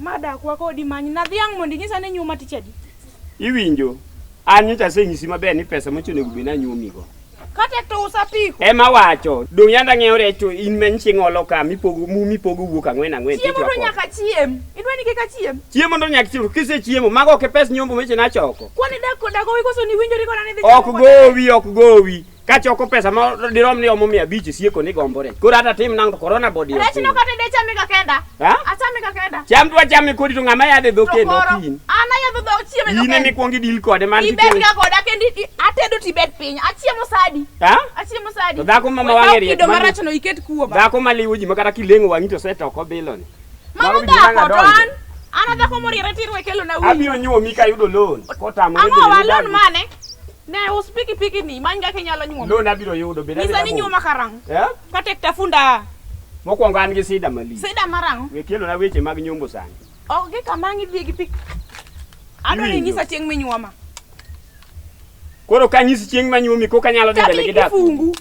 Mada kwa kodi manyi na dhiang' mondo inyisa ni nyuma tichedi. Iwinjo. An nyocha senyisi maber ni pesa mochune gubina nyumigo. Kata to usapiko. Ema wacho, dong yanda ng'eyo recho in men ching'olo ka mipogo wuok ang'wen. Chiemo to nyaka chiem. Idwa ni kika chiem. Chiemo to nyaka chiem, kise chiemo mago ke pes nyombo meche na choko. Kwani dago ikoso ni winjo riko na ni dhi. Ok gowi. Ka choko pesa ma dirom ni omo 500 sieko ni gombore. Koro ata tim nang corona body. Rech no kata de chami ka kenda. Achami ka kenda. Cham dwa chami kodi to ng'ama yadhe dho kendo kin. Ana yadho dho chiemo no. Ine mi kuongi dil kode man ti. Ibet ga koda kendi atedo tibet piny. Achiemo sadi. Achiemo sadi. To dhako mama wang'e riek. Kido marach no iket kuoma. Dhako maliwo ji makata kilengo wang'i to setoko biloni. Mano dhako to an. Ana dhako moriere tirwe kelo na wi. Abiro nyuomi ka yudo loan. Kotamore. Ang'o wa loan mane? Ne uspiki piki ni manja kenyalo nyuoma. Loan abiro yudo beda. Nisa ni nyuoma karang. Katek tafunda. Mokwongo an gi sida mali. Sida marang. We kelo na weche mag nyombo sani. Oge kamangi dhi gi pik. Ado ni nyisa chieng' minyuoma. Koro ka nyisi chieng' manyuomi ko kanyalo dhi mbele gi dak. Kifungu.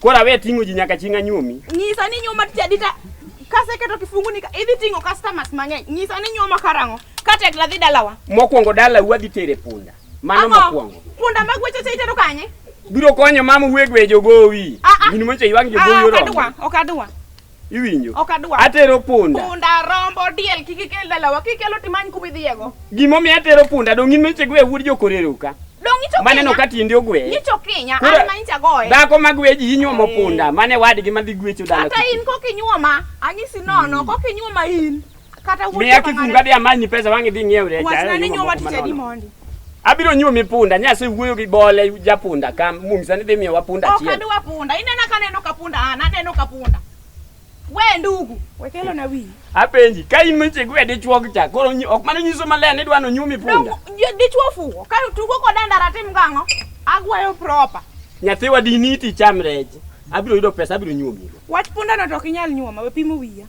Koro awe ting'o ji nyaka chieng' anyuomi. Nyisa ni nyuoma tadita. Kase keto kifungu ni idhi ting'o customers mang'eny. Nyisa ni nyuoma karang'o. Katek la dhi dalawa. Mokwongo dala wadhi tere punda. Mano mokwongo. Punda magweche se itero kanye? Biro konyo mama wegwe jogowi. Gini moche ywang jogowi ro. Okadwa. Iwinjo? Okadwa. Atero punda. Punda rombo diel kikikel dalawa kikelo timany kumidhiego. Gimo mi atero punda dong in moche gwe wud jokorero ka. Dong icho Mane no katinde ogwe. Icho Kenya ama incha goe. Dhako magweji inyuomo punda mane wadgi madhi gwecho dala. Kata in kokinyuoma anyisi nono kokinyuoma in. Kata wuocho. Miya kifunga di amanyi pesa wangi dhi ng'iew recha. Wasna ni nyuoma tichedi mondi. Abiro nyuomi punda nyase wuoyo gi bole japunda kam mumisa ni dhi miyowa punda chiel. Okadwa punda inena kaneno ka punda aneno ka punda. We ndugu wekelo na wi. Apenji ka in meche gwe dichuo cha koro ok mano nyiso maler ni dwano nyuomi punda. Dichuo fuo ka tugo kodanda ratim gang'o agwayo proper. Nyathiwa diniti cham reche. Abiro yudo pesa abiro nyuomi. Wach punda no to ok inyal nyuoma we pimo wiya.